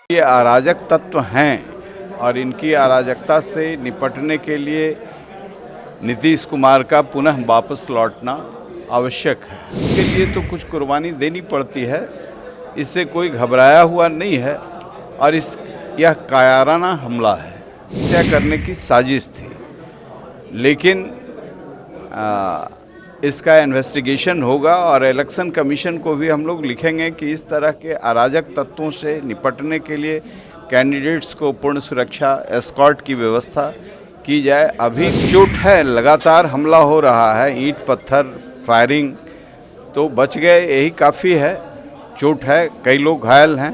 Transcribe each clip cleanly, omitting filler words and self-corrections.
ये अराजक तत्व हैं और इनकी अराजकता से निपटने के लिए नीतीश कुमार का पुनः वापस लौटना आवश्यक है। इसके लिए तो कुछ कुर्बानी देनी पड़ती है, इससे कोई घबराया हुआ नहीं है और यह कायराना हमला है, हत्या करने की साजिश थी। लेकिन इसका इन्वेस्टिगेशन होगा और इलेक्शन कमीशन को भी हम लोग लिखेंगे कि इस तरह के अराजक तत्वों से निपटने के लिए कैंडिडेट्स को पूर्ण सुरक्षा एस्कॉर्ट की व्यवस्था की जाए। अभी चोट है, लगातार हमला हो रहा है, ईंट पत्थर फायरिंग, तो बच गए यही काफ़ी है। चोट है, कई लोग घायल हैं।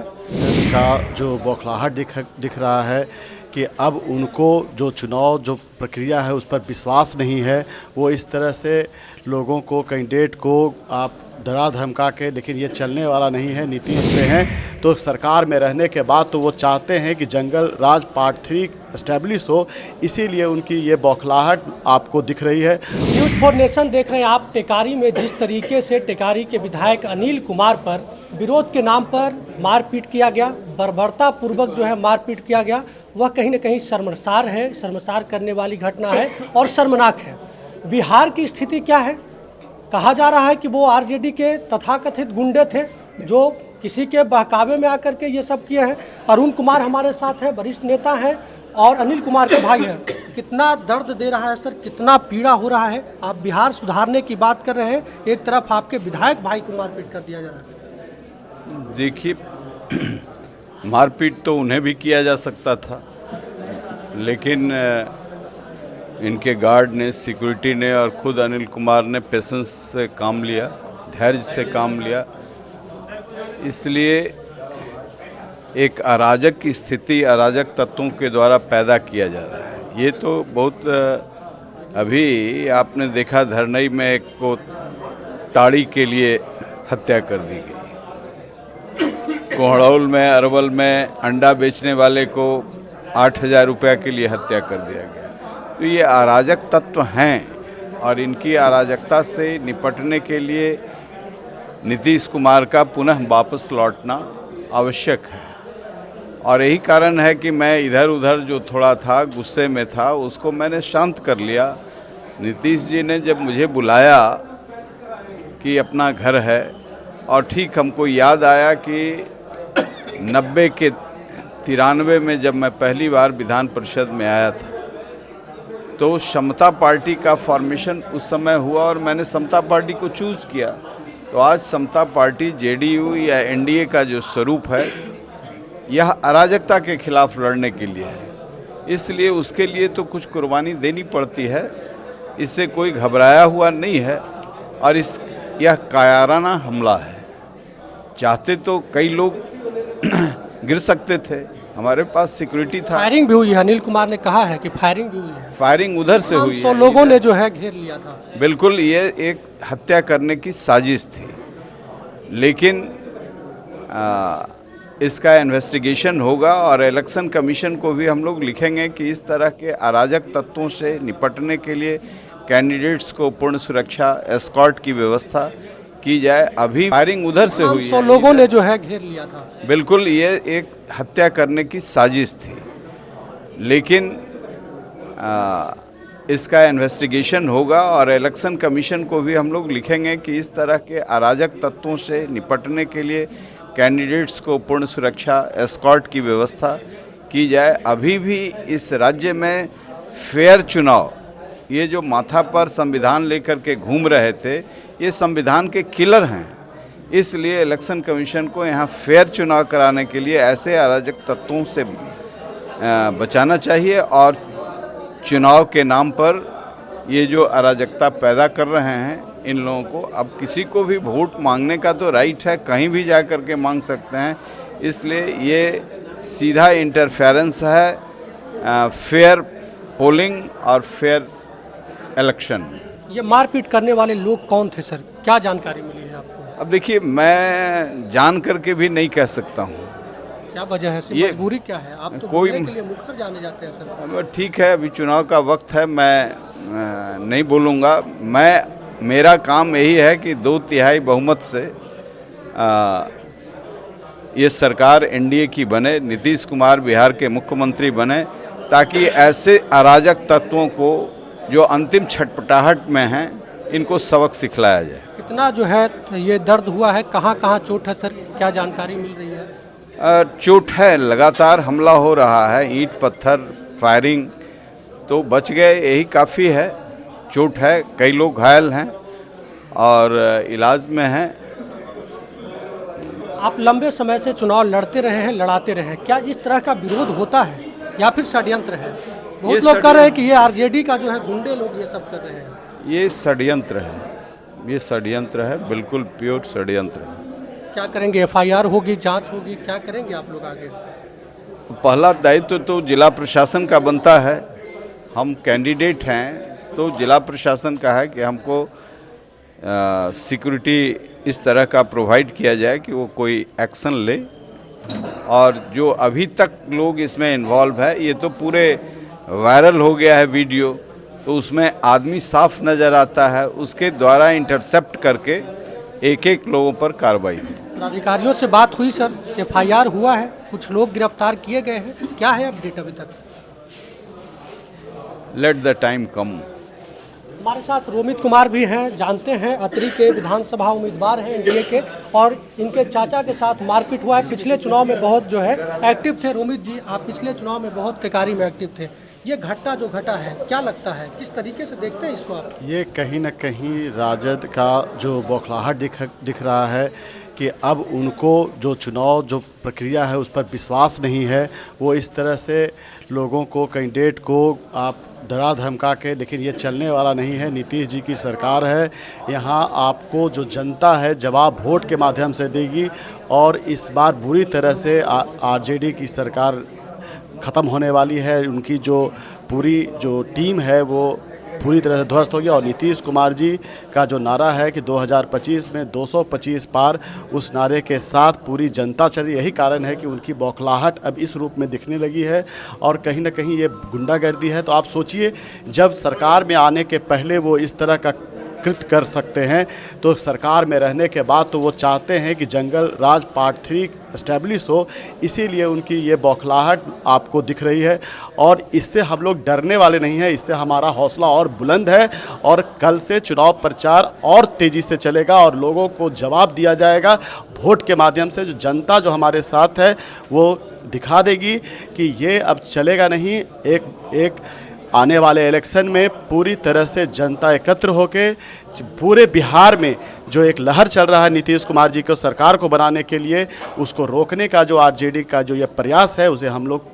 का जो बौखलाहट दिख रहा है कि अब उनको जो चुनाव जो प्रक्रिया है उस पर विश्वास नहीं है। वो इस तरह से लोगों को, कैंडिडेट को आप डरा धमका के, लेकिन ये चलने वाला नहीं है। नीतीश पे हैं तो सरकार में रहने के बाद तो वो चाहते हैं कि जंगल राज पार्ट 3 एस्टेब्लिश हो, इसीलिए उनकी ये बौखलाहट आपको दिख रही है। न्यूज़ 4 नेशन देख रहे हैं आप। टेकारी में जिस तरीके से टेकारी के विधायक अनिल कुमार पर विरोध के नाम पर मारपीट किया गया, बर्बरतापूर्वक जो है मारपीट किया गया, वह कहीं ना कहीं शर्मसार है, शर्मसार करने वाली घटना है और शर्मनाक है। बिहार की स्थिति क्या है? कहा जा रहा है कि वो आरजेडी के तथाकथित गुंडे थे जो किसी के बहकावे में आकर के ये सब किए हैं। अरुण कुमार हमारे साथ हैं, वरिष्ठ नेता हैं और अनिल कुमार के भाई हैं। कितना दर्द दे रहा है सर, कितना पीड़ा हो रहा है? आप बिहार सुधारने की बात कर रहे हैं, एक तरफ आपके विधायक भाई को मारपीट कर दिया जा रहा है। देखिए, मारपीट तो उन्हें भी किया जा सकता था, लेकिन इनके गार्ड ने, सिक्योरिटी ने और खुद अनिल कुमार ने पेशेंस से काम लिया, धैर्य से काम लिया। इसलिए एक अराजक की स्थिति अराजक तत्वों के द्वारा पैदा किया जा रहा है। ये तो बहुत अभी आपने देखा, धरनई में एक को ताड़ी के लिए हत्या कर दी गई। कोहड़ौल में, अरवल में अंडा बेचने वाले को 8,000 रुपया के लिए हत्या कर दिया गया। तो ये अराजक तत्व हैं और इनकी अराजकता से निपटने के लिए नीतीश कुमार का पुनः वापस लौटना आवश्यक है। और यही कारण है कि मैं इधर उधर जो थोड़ा था, गुस्से में था, उसको मैंने शांत कर लिया। नीतीश जी ने जब मुझे बुलाया कि अपना घर है, और ठीक हमको याद आया कि 90 के 93 में जब मैं पहली बार विधान परिषद में आया था तो समता पार्टी का फॉर्मेशन उस समय हुआ और मैंने समता पार्टी को चूज़ किया। तो आज समता पार्टी जेडीयू या एनडीए का जो स्वरूप है, यह अराजकता के खिलाफ लड़ने के लिए है। इसलिए उसके लिए तो कुछ कुर्बानी देनी पड़ती है, इससे कोई घबराया हुआ नहीं है और यह कायराना हमला है। चाहते तो कई लोग गिर सकते थे, हमारे पास सिक्योरिटी था। फायरिंग भी हुई है, अनिल कुमार ने कहा है कि फायरिंग भी हुई है। फायरिंग उधर से हुई है, 100 लोगों ने जो है घेर लिया था। बिल्कुल, ये एक हत्या करने की साजिश थी। लेकिन इसका इन्वेस्टिगेशन होगा और इलेक्शन कमीशन को भी हम लोग लिखेंगे कि इस तरह के अराजक तत्वों से निपटने के लिए कैंडिडेट्स को पूर्ण सुरक्षा एस्कॉर्ट की व्यवस्था की जाए। अभी फायरिंग उधर से हुई है, 100 लोगों ने जो है घेर लिया था। बिल्कुल, ये एक हत्या करने की साजिश थी। लेकिन इसका इन्वेस्टिगेशन होगा और इलेक्शन कमीशन को भी हम लोग लिखेंगे कि इस तरह के अराजक तत्वों से निपटने के लिए कैंडिडेट्स को पूर्ण सुरक्षा एस्कॉर्ट की व्यवस्था की जाए। अभी भी इस राज्य में फेयर चुनाव, ये जो माथा पर संविधान लेकर के घूम रहे थे, ये संविधान के किलर हैं। इसलिए इलेक्शन कमीशन को यहाँ फेयर चुनाव कराने के लिए ऐसे अराजक तत्वों से बचाना चाहिए और चुनाव के नाम पर ये जो अराजकता पैदा कर रहे हैं इन लोगों को, अब किसी को भी वोट मांगने का तो राइट है, कहीं भी जा कर के मांग सकते हैं। इसलिए ये सीधा इंटरफेरेंस है फेयर पोलिंग और फेयर इलेक्शन। ये मारपीट करने वाले लोग कौन थे सर, क्या जानकारी मिली है आपको? अब देखिए, मैं जान करके भी नहीं कह सकता हूँ। क्या वजह है, ये मजबूरी क्या है? आप तो कोई बोलने के लिए मुखर जाने जाते हैं सर। ठीक है, अभी चुनाव का वक्त है, मैं नहीं बोलूँगा। मेरा काम यही है कि 2/3 बहुमत से ये सरकार एनडीए की बने, नीतीश कुमार बिहार के मुख्यमंत्री बने, ताकि ऐसे अराजक तत्वों को जो अंतिम छटपटाहट में हैं इनको सबक सिखलाया जाए। कितना जो है ये दर्द हुआ है, कहाँ कहाँ चोट है सर, क्या जानकारी मिल रही है? चोट है, लगातार हमला हो रहा है, ईंट पत्थर फायरिंग, तो बच गए यही काफ़ी है। चोट है, कई लोग घायल हैं और इलाज में हैं। आप लंबे समय से चुनाव लड़ते रहे हैं, लड़ाते रहे हैं, क्या इस तरह का विरोध होता है या फिर षड्यंत्र है? बहुत लोग कह रहे हैं कि ये आरजेडी का जो है गुंडे लोग ये सब कर रहे हैं। ये षड्यंत्र है, ये षड्यंत्र है, बिल्कुल प्योर षड्यंत्र है। क्या करेंगे? एफआईआर होगी, जांच होगी, क्या करेंगे आप लोग आगे? पहला दायित्व तो जिला प्रशासन का बनता है। हम कैंडिडेट हैं तो जिला प्रशासन का है कि हमको सिक्योरिटी इस तरह का प्रोवाइड किया जाए कि वो कोई एक्शन ले। और जो अभी तक लोग इसमें इन्वॉल्व है, ये तो पूरे वायरल हो गया है वीडियो, तो उसमें आदमी साफ नज़र आता है, उसके द्वारा इंटरसेप्ट करके एक एक लोगों पर कार्रवाई। अधिकारियों से बात हुई सर, एफआईआर हुआ है, कुछ लोग गिरफ्तार किए गए हैं, क्या है अपडेट अभी तक? लेट द टाइम कम। हमारे साथ रोमित कुमार भी हैं, जानते हैं अतरी के विधानसभा उम्मीदवार हैं एनडीए के, और इनके चाचा के साथ मारपीट हुआ है। पिछले चुनाव में बहुत जो है एक्टिव थे। रोमित जी, आप पिछले चुनाव में बहुत टेकारी में एक्टिव थे, ये घटना जो घटा है क्या लगता है, किस तरीके से देखते हैं इसको आप? ये कहीं न कहीं राजद का जो बौखलाहट दिख रहा है कि अब उनको जो चुनाव जो प्रक्रिया है उस पर विश्वास नहीं है। वो इस तरह से लोगों को, कैंडिडेट को आप डरा धमका के, लेकिन ये चलने वाला नहीं है। नीतीश जी की सरकार है, यहाँ आपको जो जनता है जवाब वोट के माध्यम से देगी, और इस बार बुरी तरह से आरजेडी की सरकार ख़त्म होने वाली है। उनकी जो पूरी जो टीम है वो पूरी तरह से ध्वस्त हो गया। और नीतीश कुमार जी का जो नारा है कि 2025 में 225 पार, उस नारे के साथ पूरी जनता चली। यही कारण है कि उनकी बौखलाहट अब इस रूप में दिखने लगी है, और कहीं ना कहीं ये गुंडागर्दी है। तो आप सोचिए, जब सरकार में आने के पहले वो इस तरह का कृत कर सकते हैं, तो सरकार में रहने के बाद तो वो चाहते हैं कि जंगल राज पार्ट 3 एस्टेब्लिश हो। इसीलिए उनकी ये बौखलाहट आपको दिख रही है, और इससे हम लोग डरने वाले नहीं हैं। इससे हमारा हौसला और बुलंद है, और कल से चुनाव प्रचार और तेज़ी से चलेगा, और लोगों को जवाब दिया जाएगा वोट के माध्यम से। जो जनता जो हमारे साथ है वो दिखा देगी कि ये अब चलेगा नहीं। एक आने वाले इलेक्शन में पूरी तरह से जनता एकत्र होकर पूरे बिहार में जो एक लहर चल रहा है नीतीश कुमार जी को सरकार को बनाने के लिए, उसको रोकने का जो आरजेडी का जो ये प्रयास है, उसे हम लोग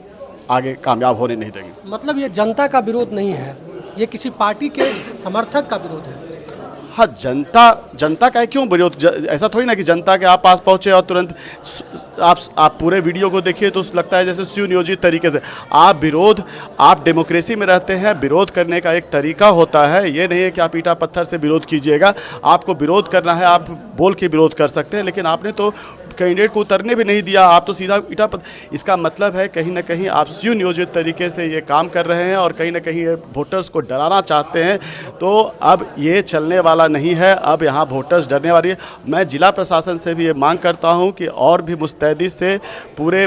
आगे कामयाब होने नहीं देंगे। मतलब ये जनता का विरोध नहीं है, ये किसी पार्टी के समर्थक का विरोध है। हाँ, जनता का क्यों विरोध? ऐसा थोड़ी ना कि जनता के आप पास पहुँचे और तुरंत आप पूरे वीडियो को देखिए तो लगता है जैसे सुनियोजित तरीके से आप डेमोक्रेसी में रहते हैं। विरोध करने का एक तरीका होता है, ये नहीं है कि आप ईंटा पत्थर से विरोध कीजिएगा। आपको विरोध करना है, आप बोल के विरोध कर सकते हैं, लेकिन आपने तो कैंडिडेट को उतरने भी नहीं दिया, आप तो सीधा ईंटा पत्थर। इसका मतलब है कहीं ना कहीं आप सुनियोजित तरीके से ये काम कर रहे हैं, और कहीं ना कहीं वोटर्स को डराना चाहते हैं। तो अब ये चलने वाला नहीं है, अब यहाँ वोटर्स डरने वाली है। मैं जिला प्रशासन से भी ये मांग करता हूँ कि और भी मुस्तैदी से पूरे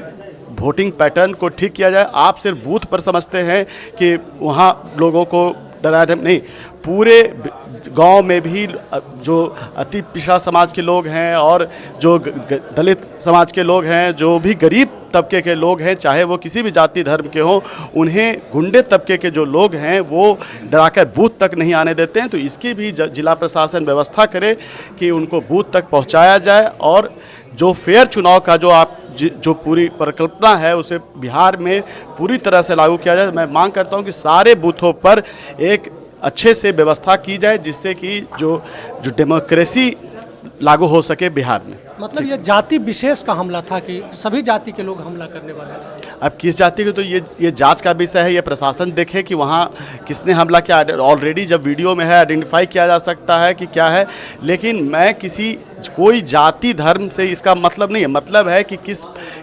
वोटिंग पैटर्न को ठीक किया जाए। आप सिर्फ बूथ पर समझते हैं कि वहाँ लोगों को डराया नहीं, पूरे गांव में भी जो अति पिछड़ा समाज के लोग हैं और जो दलित समाज के लोग हैं, जो भी गरीब तबके के लोग हैं, चाहे वो किसी भी जाति धर्म के हों, उन्हें गुंडे तबके के जो लोग हैं वो डराकर बूथ तक नहीं आने देते हैं। तो इसकी भी जिला प्रशासन व्यवस्था करे कि उनको बूथ तक पहुंचाया जाए, और जो फेयर चुनाव का जो पूरी परिकल्पना है उसे बिहार में पूरी तरह से लागू किया जाए। मैं मांग करता हूं कि सारे बूथों पर एक अच्छे से व्यवस्था की जाए, जिससे कि जो डेमोक्रेसी लागू हो सके बिहार में। मतलब ये जाति विशेष का हमला था कि सभी जाति के लोग हमला करने वाले थे? अब किस जाति के, तो ये जांच का विषय है। ये प्रशासन देखे कि वहाँ किसने हमला किया। ऑलरेडी जब वीडियो में है आइडेंटिफाई किया जा सकता है कि क्या है, लेकिन मैं कोई जाति धर्म से इसका मतलब नहीं है। मतलब है कि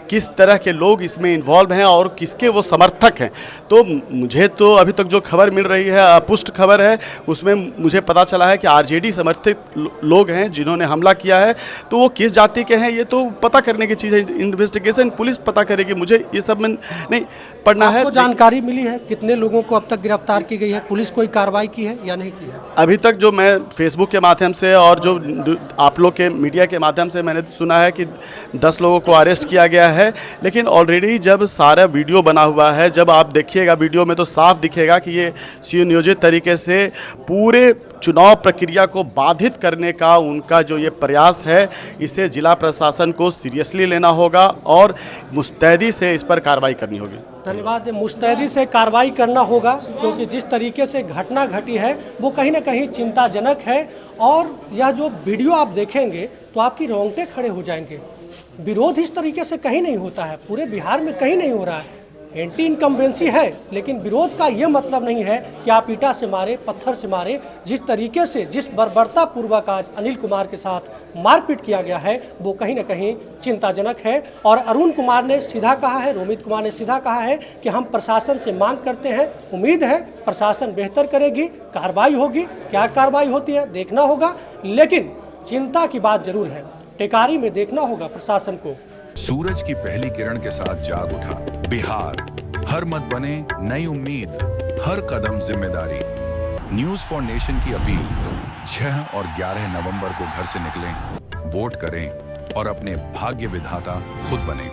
किस तरह के लोग इसमें इन्वॉल्व हैं और किसके वो समर्थक हैं। तो मुझे तो अभी तक जो खबर मिल रही है, अपुष्ट खबर है, उसमें मुझे पता चला है कि आरजेडी समर्थित लोग हैं जिन्होंने हमला किया है। तो वो किस जाति जाति के हैं, ये तो पता करने की चीज़ है, इन्वेस्टिगेशन पुलिस पता करेगी, मुझे ये सब में नहीं पढ़ना है। आपको जानकारी मिली है कितने लोगों को अब तक गिरफ्तार की गई है, पुलिस कोई कार्रवाई की है या नहीं की है? अभी तक जो मैं फेसबुक के माध्यम से और जो आप लोग के मीडिया के माध्यम से मैंने सुना है कि 10 लोगों को अरेस्ट किया गया है, लेकिन ऑलरेडी जब सारा वीडियो बना हुआ है, जब आप देखिएगा वीडियो में तो साफ दिखेगा कि ये सुनियोजित तरीके से पूरे चुनाव प्रक्रिया को बाधित करने का उनका जो ये प्रयास है, इसे जिला प्रशासन को सीरियसली लेना होगा और मुस्तैदी से इस पर कार्रवाई करनी होगी। धन्यवाद। मुस्तैदी से कार्रवाई करना होगा, क्योंकि जिस तरीके से घटना घटी है वो कहीं ना कहीं चिंताजनक है। और यह जो वीडियो आप देखेंगे तो आपकी रोंगटे खड़े हो जाएंगे। विरोध इस तरीके से कहीं नहीं होता है, पूरे बिहार में कहीं नहीं हो रहा है। एंटी इनकम्बेंसी है, लेकिन विरोध का ये मतलब नहीं है कि आप ईंटा से मारे, पत्थर से मारे। जिस तरीके से, जिस बर्बरता पूर्वक आज अनिल कुमार के साथ मारपीट किया गया है, वो कहीं ना कहीं चिंताजनक है। और अरुण कुमार ने सीधा कहा है, रोमित कुमार ने सीधा कहा है कि हम प्रशासन से मांग करते हैं, उम्मीद है प्रशासन बेहतर करेगी, कार्रवाई होगी। क्या कार्रवाई होती है देखना होगा, लेकिन चिंता की बात जरूर है। टेकारी में देखना होगा प्रशासन को। सूरज की पहली किरण के साथ जाग उठा बिहार, हर मत बने नई उम्मीद, हर कदम जिम्मेदारी। न्यूज़ फॉर नेशन की अपील, 6 और 11 नवंबर को घर से निकलें, वोट करें और अपने भाग्य विधाता खुद बनें।